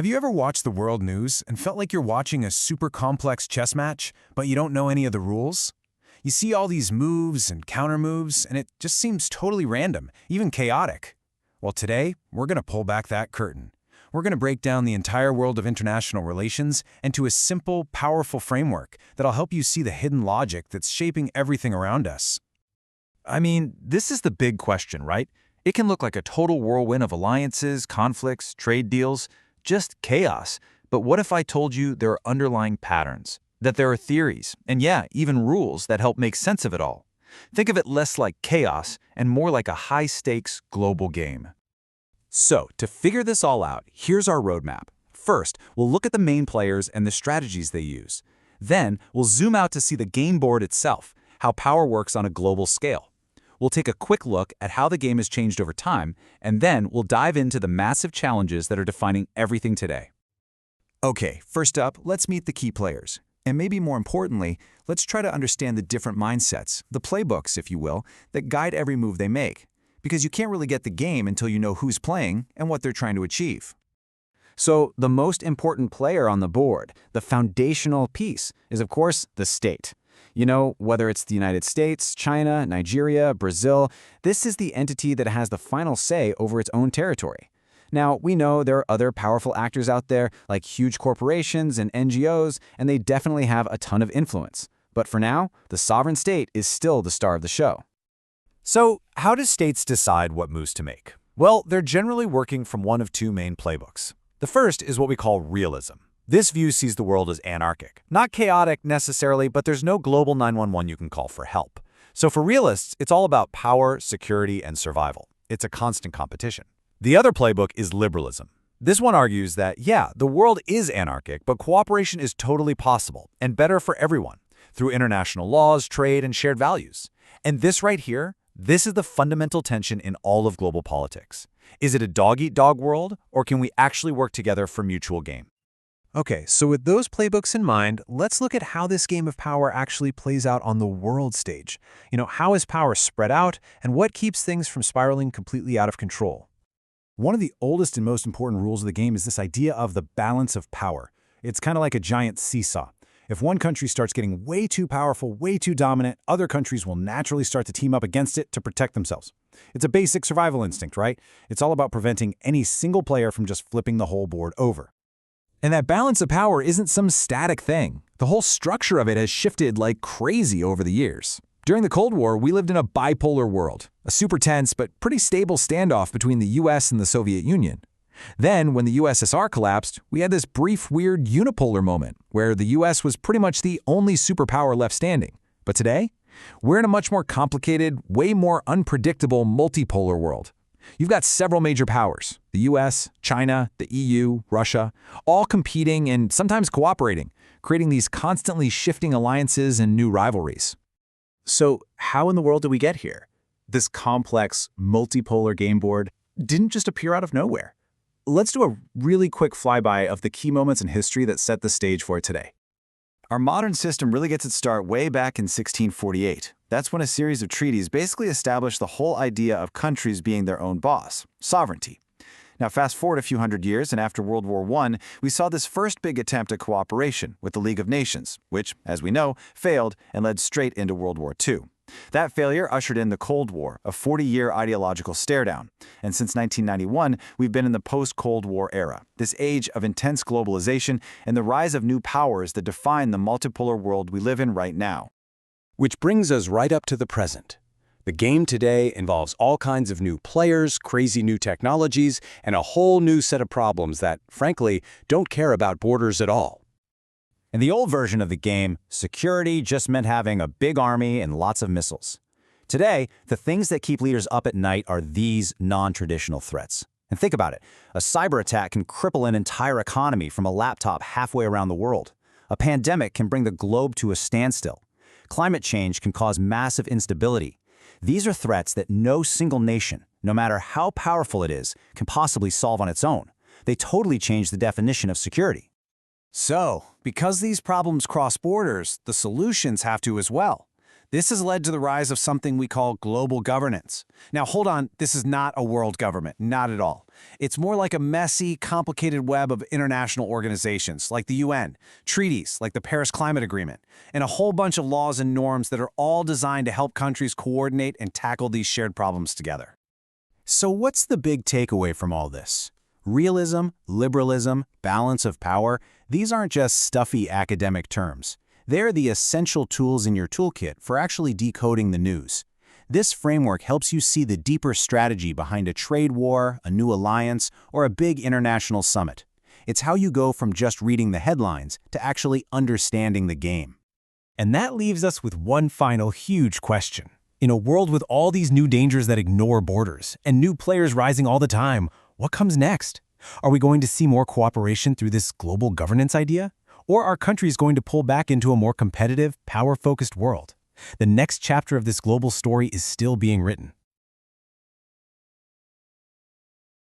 Have you ever watched the world news and felt like you're watching a super complex chess match, but you don't know any of the rules? You see all these moves and counter moves, and it just seems totally random, even chaotic. Well, today, we're going to pull back that curtain. We're going to break down the entire world of international relations into a simple, powerful framework that'll help you see the hidden logic that's shaping everything around us. I mean, this is the big question, right? It can look like a total whirlwind of alliances, conflicts, trade deals, just chaos. But what if I told you there are underlying patterns, that there are theories, and yeah, even rules that help make sense of it all? Think of it less like chaos and more like a high-stakes global game. So, to figure this all out, here's our roadmap. First, we'll look at the main players and the strategies they use. Then, we'll zoom out to see the game board itself, how power works on a global scale. We'll take a quick look at how the game has changed over time, and then we'll dive into the massive challenges that are defining everything today. Okay, first up, let's meet the key players. And maybe more importantly, let's try to understand the different mindsets, the playbooks, if you will, that guide every move they make. Because you can't really get the game until you know who's playing and what they're trying to achieve. So, the most important player on the board, the foundational piece, is of course the state. You know, whether it's the United States, China, Nigeria, Brazil, this is the entity that has the final say over its own territory. Now, we know there are other powerful actors out there, like huge corporations and NGOs, and they definitely have a ton of influence. But for now, the sovereign state is still the star of the show. So, how do states decide what moves to make? Well, they're generally working from one of two main playbooks. The first is what we call realism. This view sees the world as anarchic. Not chaotic necessarily, but there's no global 911 you can call for help. So for realists, it's all about power, security, and survival. It's a constant competition. The other playbook is liberalism. This one argues that, yeah, the world is anarchic, but cooperation is totally possible and better for everyone through international laws, trade, and shared values. And this right here, this is the fundamental tension in all of global politics. Is it a dog-eat-dog world, or can we actually work together for mutual gain? Okay, so with those playbooks in mind, let's look at how this game of power actually plays out on the world stage. How is power spread out, and what keeps things from spiraling completely out of control? One of the oldest and most important rules of the game is this idea of the balance of power. It's kind of like a giant seesaw. If one country starts getting way too powerful, way too dominant, other countries will naturally start to team up against it to protect themselves. It's a basic survival instinct, right? It's all about preventing any single player from just flipping the whole board over. And that balance of power isn't some static thing. The whole structure of it has shifted like crazy over the years. During the Cold War, we lived in a bipolar world, a super tense but pretty stable standoff between the US and the Soviet Union. Then, when the USSR collapsed, we had this brief, weird unipolar moment where the US was pretty much the only superpower left standing. But today, we're in a much more complicated, way more unpredictable multipolar world. You've got several major powers, the US, China, the EU, Russia, all competing and sometimes cooperating, creating these constantly shifting alliances and new rivalries. So, how in the world did we get here? This complex, multipolar game board didn't just appear out of nowhere. Let's do a really quick flyby of the key moments in history that set the stage for it today. Our modern system really gets its start way back in 1648. That's when a series of treaties basically established the whole idea of countries being their own boss, sovereignty. Now fast forward a few hundred years, and after World War I, we saw this first big attempt at cooperation with the League of Nations, which, as we know, failed and led straight into World War II. That failure ushered in the Cold War, a 40-year ideological stare-down. And since 1991, we've been in the post-Cold War era, this age of intense globalization and the rise of new powers that define the multipolar world we live in right now. Which brings us right up to the present. The game today involves all kinds of new players, crazy new technologies, and a whole new set of problems that, frankly, don't care about borders at all. In the old version of the game, security just meant having a big army and lots of missiles. Today, the things that keep leaders up at night are these non-traditional threats. And think about it. A cyber attack can cripple an entire economy from a laptop halfway around the world. A pandemic can bring the globe to a standstill. Climate change can cause massive instability. These are threats that no single nation, no matter how powerful it is, can possibly solve on its own. They totally change the definition of security. So, because these problems cross borders, the solutions have to as well. This has led to the rise of something we call global governance. Now, hold on, this is not a world government, not at all. It's more like a messy, complicated web of international organizations like the UN, treaties like the Paris Climate Agreement, and a whole bunch of laws and norms that are all designed to help countries coordinate and tackle these shared problems together. So what's the big takeaway from all this? Realism, liberalism, balance of power, these aren't just stuffy academic terms. They're the essential tools in your toolkit for actually decoding the news. This framework helps you see the deeper strategy behind a trade war, a new alliance, or a big international summit. It's how you go from just reading the headlines to actually understanding the game. And that leaves us with one final huge question. In a world with all these new dangers that ignore borders and new players rising all the time, what comes next? Are we going to see more cooperation through this global governance idea? Or are countries going to pull back into a more competitive, power-focused world? The next chapter of this global story is still being written.